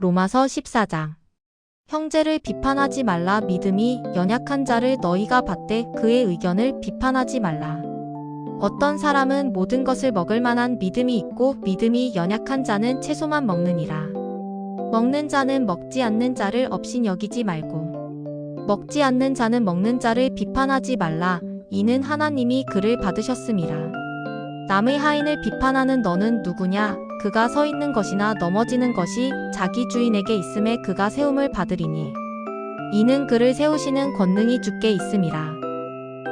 로마서 14장. 형제를 비판하지 말라. 믿음이 연약한 자를 너희가 받되 그의 의견을 비판하지 말라. 어떤 사람은 모든 것을 먹을 만한 믿음이 있고 믿음이 연약한 자는 채소만 먹느니라. 먹는 자는 먹지 않는 자를 업신여기지 말고 먹지 않는 자는 먹는 자를 비판하지 말라. 이는 하나님이 그를 받으셨음이라. 남의 하인을 비판하는 너는 누구냐? 그가 서 있는 것이나 넘어지는 것이 자기 주인에게 있음에 그가 세움을 받으리니 이는 그를 세우시는 권능이 주께 있음이라.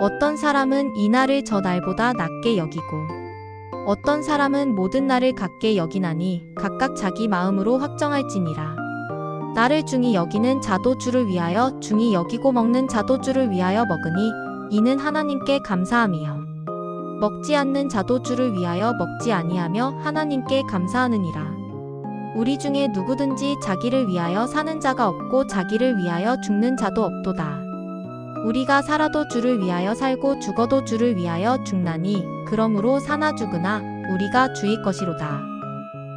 어떤 사람은 이 날을 저 날보다 낮게 여기고 어떤 사람은 모든 날을 같게 여기나니 각각 자기 마음으로 확정할지니라. 나를 중히 여기는 자도 주를 위하여 중히 여기고 먹는 자도 주를 위하여 먹으니 이는 하나님께 감사함이요. 먹지 않는 자도 주를 위하여 먹지 아니하며 하나님께 감사하느니라. 우리 중에 누구든지 자기를 위하여 사는 자가 없고 자기를 위하여 죽는 자도 없도다. 우리가 살아도 주를 위하여 살고 죽어도 주를 위하여 죽나니 그러므로 사나 죽으나 우리가 주의 것이로다.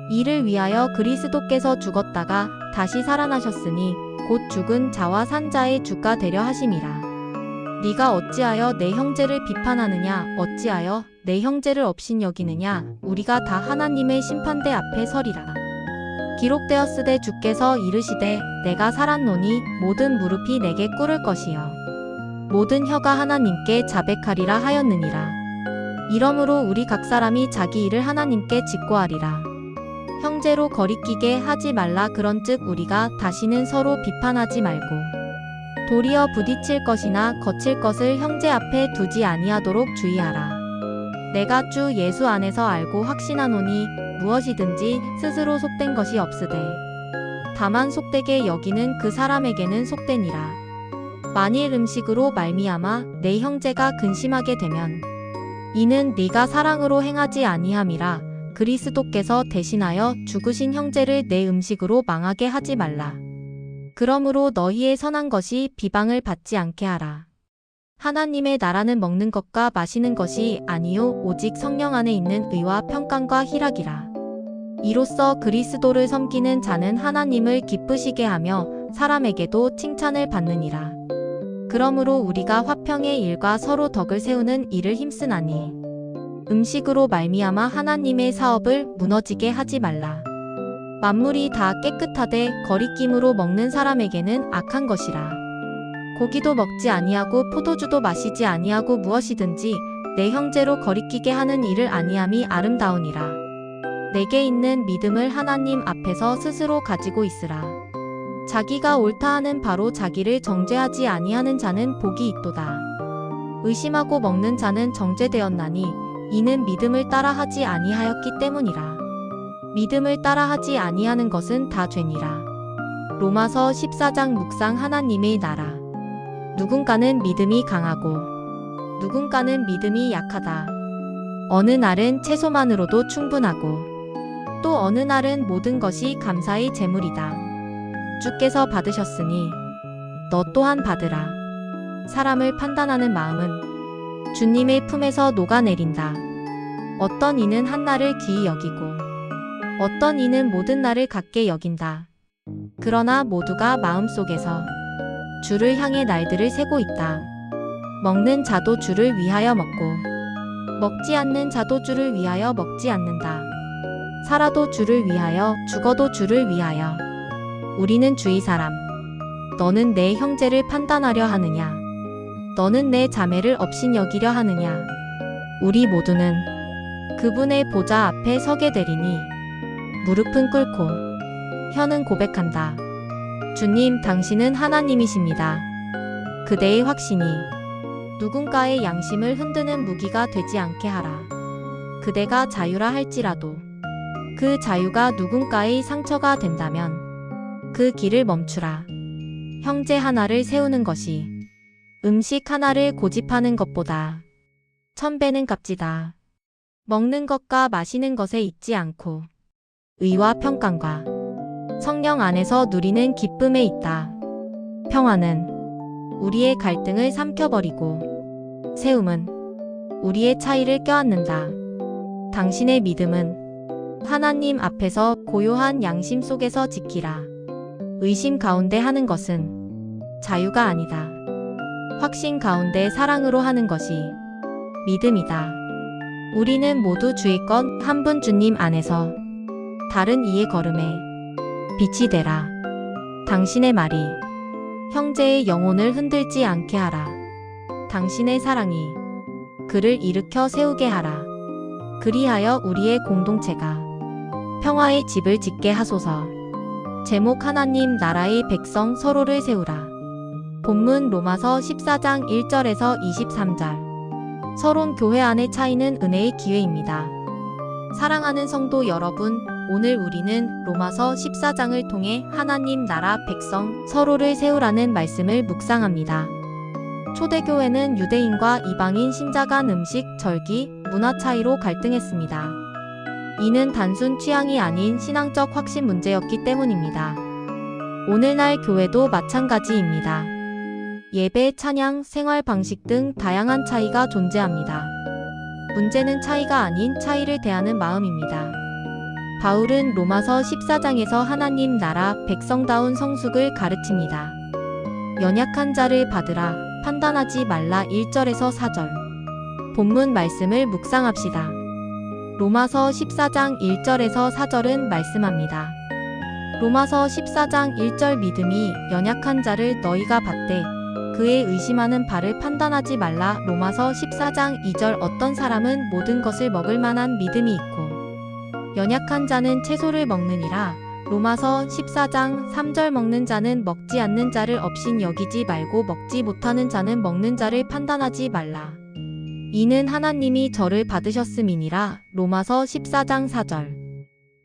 이를 위하여 그리스도께서 죽었다가 다시 살아나셨으니 곧 죽은 자와 산 자의 주가 되려 하심이라. 네가 어찌하여 내 형제를 비판하느냐? 어찌하여 내 형제를 업신여기느냐? 우리가 다 하나님의 심판대 앞에 서리라. 기록되었으되 주께서 이르시되 내가 살았노니 모든 무릎이 내게 꿇을 것이요 모든 혀가 하나님께 자백하리라 하였느니라. 이러므로 우리 각 사람이 자기 일을 하나님께 직고하리라. 형제로 거리끼게 하지 말라. 그런즉 우리가 다시는 서로 비판하지 말고 도리어 부딪힐 것이나 거칠 것을 형제 앞에 두지 아니하도록 주의하라. 내가 주 예수 안에서 알고 확신하노니 무엇이든지 스스로 속된 것이 없으되 다만 속되게 여기는 그 사람에게는 속되니라. 만일 음식으로 말미암아 내 형제가 근심하게 되면 이는 네가 사랑으로 행하지 아니함이라. 그리스도께서 대신하여 죽으신 형제를 내 음식으로 망하게 하지 말라. 그러므로 너희의 선한 것이 비방을 받지 않게 하라. 하나님의 나라는 먹는 것과 마시는 것이 아니요 오직 성령 안에 있는 의와 평강과 희락이라. 이로써 그리스도를 섬기는 자는 하나님을 기쁘시게 하며 사람에게도 칭찬을 받느니라. 그러므로 우리가 화평의 일과 서로 덕을 세우는 일을 힘쓰나니 음식으로 말미암아 하나님의 사업을 무너지게 하지 말라. 만물이 다 깨끗하되 거리낌으로 먹는 사람에게는 악한 것이라. 고기도 먹지 아니하고 포도주도 마시지 아니하고 무엇이든지 내 형제로 거리끼게 하는 일을 아니함이 아름다우니라. 내게 있는 믿음을 하나님 앞에서 스스로 가지고 있으라. 자기가 옳다 하는 바로 자기를 정죄하지 아니하는 자는 복이 있도다. 의심하고 먹는 자는 정죄되었나니 이는 믿음을 따라 하지 아니하였기 때문이라. 믿음을 따라하지 아니하는 것은 다 죄니라. 로마서 14장 묵상. 하나님의 나라. 누군가는 믿음이 강하고 누군가는 믿음이 약하다. 어느 날은 채소만으로도 충분하고 또 어느 날은 모든 것이 감사의 제물이다. 주께서 받으셨으니 너 또한 받으라. 사람을 판단하는 마음은 주님의 품에서 녹아내린다. 어떤 이는 한 날을 귀히 여기고 어떤 이는 모든 날을 같게 여긴다. 그러나 모두가 마음속에서 주를 향해 날들을 세고 있다. 먹는 자도 주를 위하여 먹고 먹지 않는 자도 주를 위하여 먹지 않는다. 살아도 주를 위하여 죽어도 주를 위하여. 우리는 주의 사람. 너는 내 형제를 판단하려 하느냐? 너는 내 자매를 업신여기려 하느냐? 우리 모두는 그분의 보좌 앞에 서게 되리니 무릎은 꿇고 혀는 고백한다. 주님, 당신은 하나님이십니다. 그대의 확신이 누군가의 양심을 흔드는 무기가 되지 않게 하라. 그대가 자유라 할지라도 그 자유가 누군가의 상처가 된다면 그 길을 멈추라. 형제 하나를 세우는 것이 음식 하나를 고집하는 것보다 1000배는 값지다. 먹는 것과 마시는 것에 있지 않고 의와 평강과 성령 안에서 누리는 기쁨에 있다. 평화는 우리의 갈등을 삼켜버리고 세움은 우리의 차이를 껴안는다. 당신의 믿음은 하나님 앞에서 고요한 양심 속에서 지키라. 의심 가운데 하는 것은 자유가 아니다. 확신 가운데 사랑으로 하는 것이 믿음이다. 우리는 모두 주의껏 한 분 주님 안에서 다른 이의 걸음에 빛이 되라. 당신의 말이 형제의 영혼을 흔들지 않게 하라. 당신의 사랑이 그를 일으켜 세우게 하라. 그리하여 우리의 공동체가 평화의 집을 짓게 하소서. 제목 하나님 나라의 백성 서로를 세우라. 본문 로마서 14장 1절에서 23절. 서론 교회 안의 차이는 은혜의 기회입니다. 사랑하는 성도 여러분, 오늘 우리는 로마서 14장을 통해 하나님 나라 백성 서로를 세우라는 말씀을 묵상합니다. 초대교회는 유대인과 이방인 신자 간 음식, 절기, 문화 차이로 갈등했습니다. 이는 단순 취향이 아닌 신앙적 확신 문제였기 때문입니다. 오늘날 교회도 마찬가지입니다. 예배, 찬양, 생활 방식 등 다양한 차이가 존재합니다. 문제는 차이가 아닌 차이를 대하는 마음입니다. 바울은 로마서 14장에서 하나님 나라 백성다운 성숙을 가르칩니다. 연약한 자를 받으라, 판단하지 말라 1절에서 4절. 본문 말씀을 묵상합시다. 로마서 14장 1절에서 4절은 말씀합니다. 로마서 14장 1절 믿음이 연약한 자를 너희가 받되 그의 의심하는 바를 판단하지 말라. 로마서 14장 2절 어떤 사람은 모든 것을 먹을 만한 믿음이 있고 연약한 자는 채소를 먹느니라. 로마서 14장 3절 먹는 자는 먹지 않는 자를 업신 여기지 말고 먹지 못하는 자는 먹는 자를 판단하지 말라. 이는 하나님이 저를 받으셨음이니라. 로마서 14장 4절.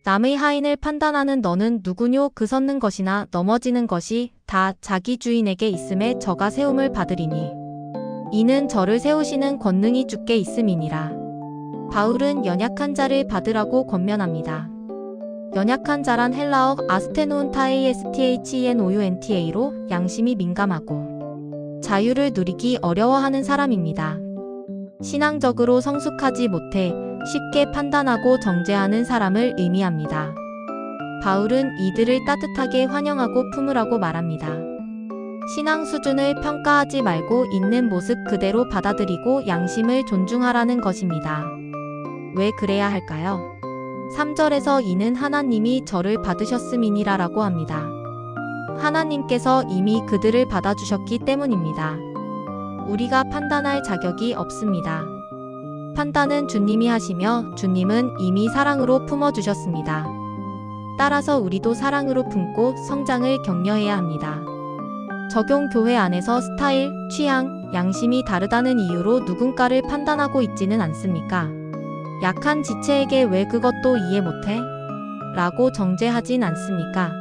남의 하인을 판단하는 너는 누구뇨? 그 섰는 것이나 넘어지는 것이 다 자기 주인에게 있음에 저가 세움을 받으리니 이는 저를 세우시는 권능이 주께 있음이니라. 바울은 연약한 자를 받으라고 권면합니다. 연약한 자란 헬라어 아스테노운타에스thenounta로 양심이 민감하고 자유를 누리기 어려워하는 사람입니다. 신앙적으로 성숙하지 못해 쉽게 판단하고 정죄하는 사람을 의미합니다. 바울은 이들을 따뜻하게 환영하고 품으라고 말합니다. 신앙 수준을 평가하지 말고 있는 모습 그대로 받아들이고 양심을 존중하라는 것입니다. 왜 그래야 할까요? 3절에서 이는 하나님이 저를 받으셨음이니라 라고 합니다. 하나님께서 이미 그들을 받아주셨기 때문입니다. 우리가 판단할 자격이 없습니다. 판단은 주님이 하시며 주님은 이미 사랑으로 품어주셨습니다. 따라서 우리도 사랑으로 품고 성장을 격려해야 합니다. 적용 교회 안에서 스타일, 취향, 양심이 다르다는 이유로 누군가를 판단하고 있지는 않습니까? 약한 지체에게 왜 그것도 이해 못해? 라고 정죄하진 않습니까?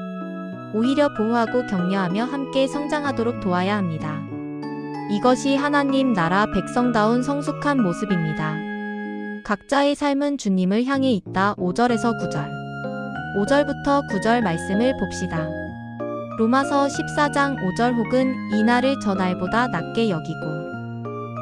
오히려 보호하고 격려하며 함께 성장하도록 도와야 합니다. 이것이 하나님 나라 백성다운 성숙한 모습입니다. 각자의 삶은 주님을 향해 있다. 5절에서 9절. 5절부터 9절 말씀을 봅시다. 로마서 14장 5절 혹은 이 날을 저 날보다 낮게 여기고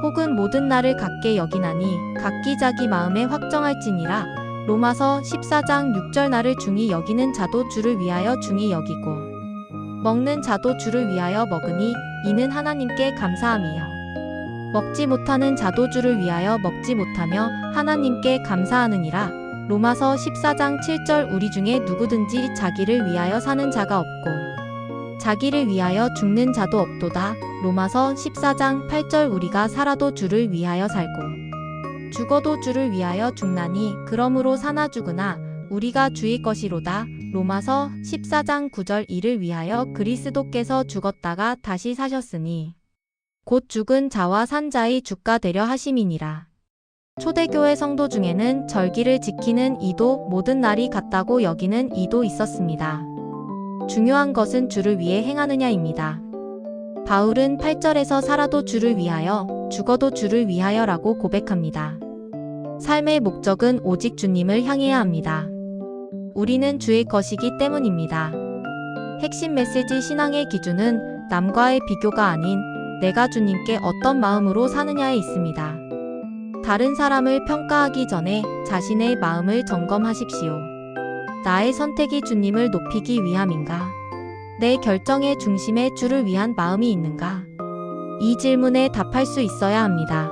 혹은 모든 날을 같게 여기나니 각기 자기 마음에 확정할지니라. 로마서 14장 6절 나를 중히 여기는 자도 주를 위하여 중히 여기고 먹는 자도 주를 위하여 먹으니 이는 하나님께 감사함이요. 먹지 못하는 자도 주를 위하여 먹지 못하며 하나님께 감사하느니라. 로마서 14장 7절 우리 중에 누구든지 자기를 위하여 사는 자가 없고 자기를 위하여 죽는 자도 없도다. 로마서 14장 8절 우리가 살아도 주를 위하여 살고 죽어도 주를 위하여 죽나니 그러므로 사나 죽으나 우리가 주의 것이로다. 로마서 14장 9절 이를 위하여 그리스도께서 죽었다가 다시 사셨으니 곧 죽은 자와 산 자의 주가 되려 하심이니라. 초대교회 성도 중에는 절기를 지키는 이도 모든 날이 같다고 여기는 이도 있었습니다. 중요한 것은 주를 위해 행하느냐입니다. 바울은 8절에서 살아도 주를 위하여 죽어도 주를 위하여라고 고백합니다. 삶의 목적은 오직 주님을 향해야 합니다. 우리는 주의 것이기 때문입니다. 핵심 메시지 신앙의 기준은 남과의 비교가 아닌 내가 주님께 어떤 마음으로 사느냐에 있습니다. 다른 사람을 평가하기 전에 자신의 마음을 점검하십시오. 나의 선택이 주님을 높이기 위함인가? 내 결정의 중심에 주를 위한 마음이 있는가? 이 질문에 답할 수 있어야 합니다.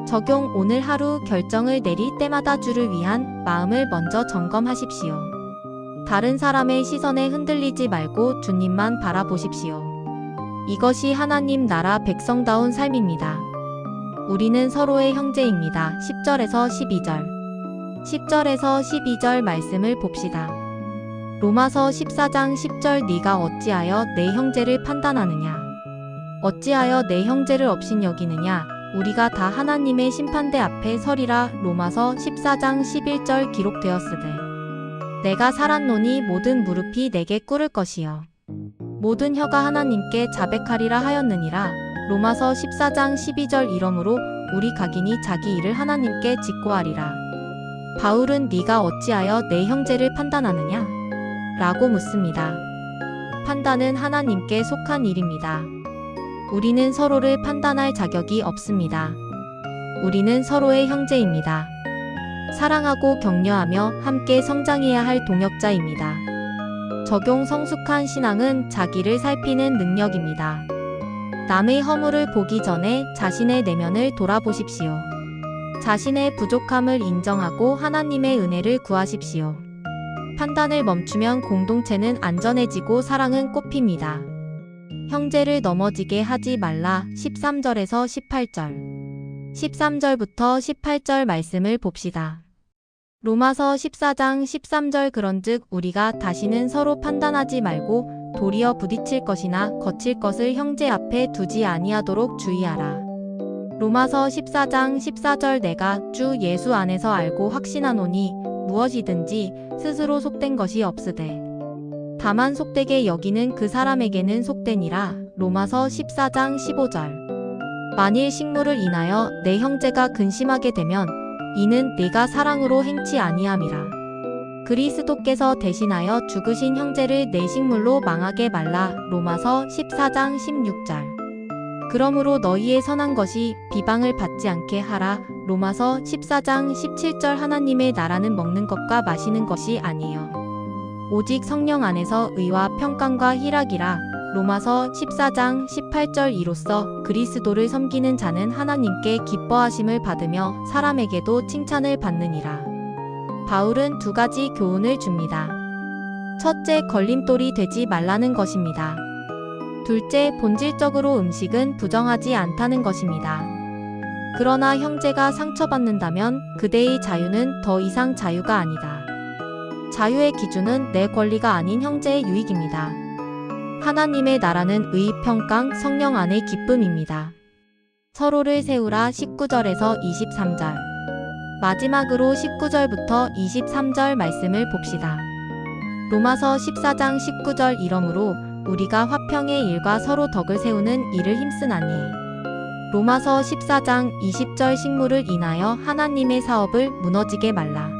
적용. 오늘 하루 결정을 내릴 때마다 주를 위한 마음을 먼저 점검하십시오. 다른 사람의 시선에 흔들리지 말고 주님만 바라보십시오. 이것이 하나님 나라 백성다운 삶입니다. 우리는 서로의 형제입니다. 10절에서 12절. 10절에서 12절 말씀을 봅시다. 로마서 14장 10절. 네가 어찌하여 내 형제를 판단하느냐? 어찌하여 내 형제를 업신여기느냐? 우리가 다 하나님의 심판대 앞에 서리라. 로마서 14장 11절 기록되었으되 내가 살았노니 모든 무릎이 내게 꿇을 것이요 모든 혀가 하나님께 자백하리라 하였느니라. 로마서 14장 12절. 이러므로 우리 각인이 자기 일을 하나님께 직고하리라. 바울은 네가 어찌하여 내 형제를 판단하느냐? 라고 묻습니다. 판단은 하나님께 속한 일입니다. 우리는 서로를 판단할 자격이 없습니다. 우리는 서로의 형제입니다. 사랑하고 격려하며 함께 성장해야 할 동역자입니다. 적용. 성숙한 신앙은 자기를 살피는 능력입니다. 남의 허물을 보기 전에 자신의 내면을 돌아보십시오. 자신의 부족함을 인정하고 하나님의 은혜를 구하십시오. 판단을 멈추면 공동체는 안전해지고 사랑은 꽃핍니다. 형제를 넘어지게 하지 말라. 13절에서 18절. 13절부터 18절 말씀을 봅시다. 로마서 14장 13절. 그런즉 우리가 다시는 서로 판단하지 말고 도리어 부딪힐 것이나 거칠 것을 형제 앞에 두지 아니하도록 주의하라. 로마서 14장 14절. 내가 주 예수 안에서 알고 확신하노니 무엇이든지 스스로 속된 것이 없으되 다만 속되게 여기는 그 사람에게는 속되니라. 로마서 14장 15절. 만일 식물을 인하여 내 형제가 근심하게 되면 이는 네가 사랑으로 행치 아니함이라. 그리스도께서 대신하여 죽으신 형제를 내 식물로 망하게 말라. 로마서 14장 16절. 그러므로 너희의 선한 것이 비방을 받지 않게 하라. 로마서 14장 17절. 하나님의 나라는 먹는 것과 마시는 것이 아니요 오직 성령 안에서 의와 평강과 희락이라. 로마서 14장 18절. 이로써 그리스도를 섬기는 자는 하나님께 기뻐하심을 받으며 사람에게도 칭찬을 받느니라. 바울은 두 가지 교훈을 줍니다. 첫째, 걸림돌이 되지 말라는 것입니다. 둘째, 본질적으로 음식은 부정하지 않다는 것입니다. 그러나 형제가 상처받는다면 그대의 자유는 더 이상 자유가 아니다. 자유의 기준은 내 권리가 아닌 형제의 유익입니다. 하나님의 나라는 의, 평강, 성령 안의 기쁨입니다. 서로를 세우라. 19절에서 23절. 마지막으로 19절부터 23절 말씀을 봅시다. 로마서 14장 19절. 이러므로 우리가 화평의 일과 서로 덕을 세우는 일을 힘쓰나니. 로마서 14장 20절. 식물을 인하여 하나님의 사업을 무너지게 말라.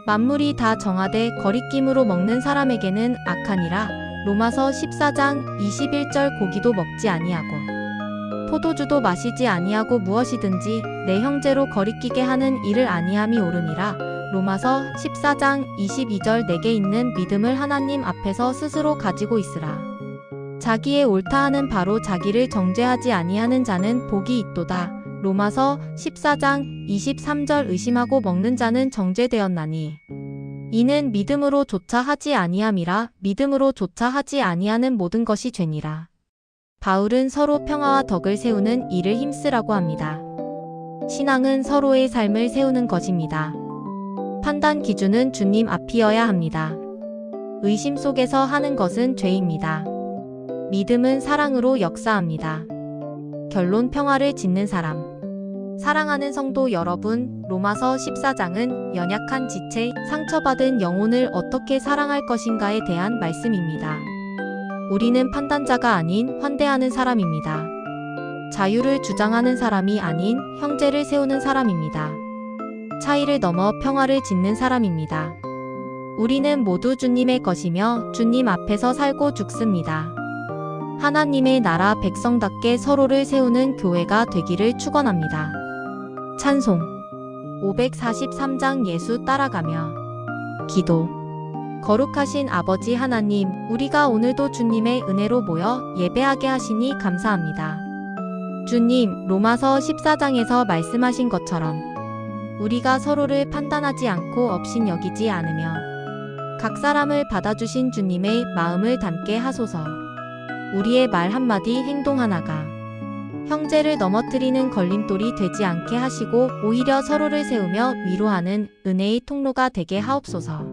만물이 다 정하되 거리낌으로 먹는 사람에게는 악하니라. 로마서 14장 21절. 고기도 먹지 아니하고 포도주도 마시지 아니하고 무엇이든지 내 형제로 거리끼게 하는 일을 아니함이 옳으니라. 로마서 14장 22절. 내게 있는 믿음을 하나님 앞에서 스스로 가지고 있으라. 자기의 옳다 하는 바로 자기를 정죄하지 아니하는 자는 복이 있도다. 로마서 14장 23절. 의심하고 먹는 자는 정죄되었나니 이는 믿음으로 조차 하지 아니함이라. 믿음으로 조차 하지 아니하는 모든 것이 죄니라. 바울은 서로 평화와 덕을 세우는 일을 힘쓰라고 합니다. 신앙은 서로의 삶을 세우는 것입니다. 판단 기준은 주님 앞이어야 합니다. 의심 속에서 하는 것은 죄입니다. 믿음은 사랑으로 역사합니다. 결론. 평화를 짓는 사람. 사랑하는 성도 여러분, 로마서 14장은 연약한 지체, 상처받은 영혼을 어떻게 사랑할 것인가에 대한 말씀입니다. 우리는 판단자가 아닌 환대하는 사람입니다. 자유를 주장하는 사람이 아닌 형제를 세우는 사람입니다. 차이를 넘어 평화를 짓는 사람입니다. 우리는 모두 주님의 것이며 주님 앞에서 살고 죽습니다. 하나님의 나라 백성답게 서로를 세우는 교회가 되기를 축원합니다. 찬송 543장. 예수 따라가며 기도. 거룩하신 아버지 하나님, 우리가 오늘도 주님의 은혜로 모여 예배하게 하시니 감사합니다. 주님, 로마서 14장에서 말씀하신 것처럼 우리가 서로를 판단하지 않고 업신여기지 않으며 각 사람을 받아주신 주님의 마음을 담게 하소서. 우리의 말 한마디 행동 하나가 형제를 넘어뜨리는 걸림돌이 되지 않게 하시고 오히려 서로를 세우며 위로하는 은혜의 통로가 되게 하옵소서.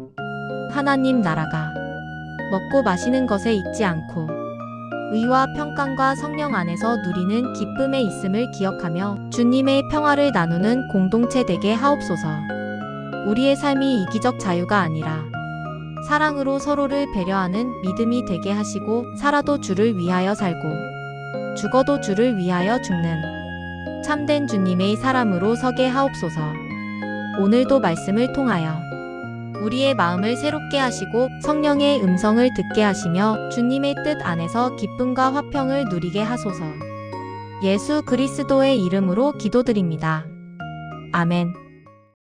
하나님 나라가 먹고 마시는 것에 있지 않고 의와 평강과 성령 안에서 누리는 기쁨에 있음을 기억하며 주님의 평화를 나누는 공동체 되게 하옵소서. 우리의 삶이 이기적 자유가 아니라 사랑으로 서로를 배려하는 믿음이 되게 하시고 살아도 주를 위하여 살고 죽어도 주를 위하여 죽는 참된 주님의 사람으로 서게 하옵소서. 오늘도 말씀을 통하여 우리의 마음을 새롭게 하시고 성령의 음성을 듣게 하시며 주님의 뜻 안에서 기쁨과 화평을 누리게 하소서. 예수 그리스도의 이름으로 기도드립니다. 아멘.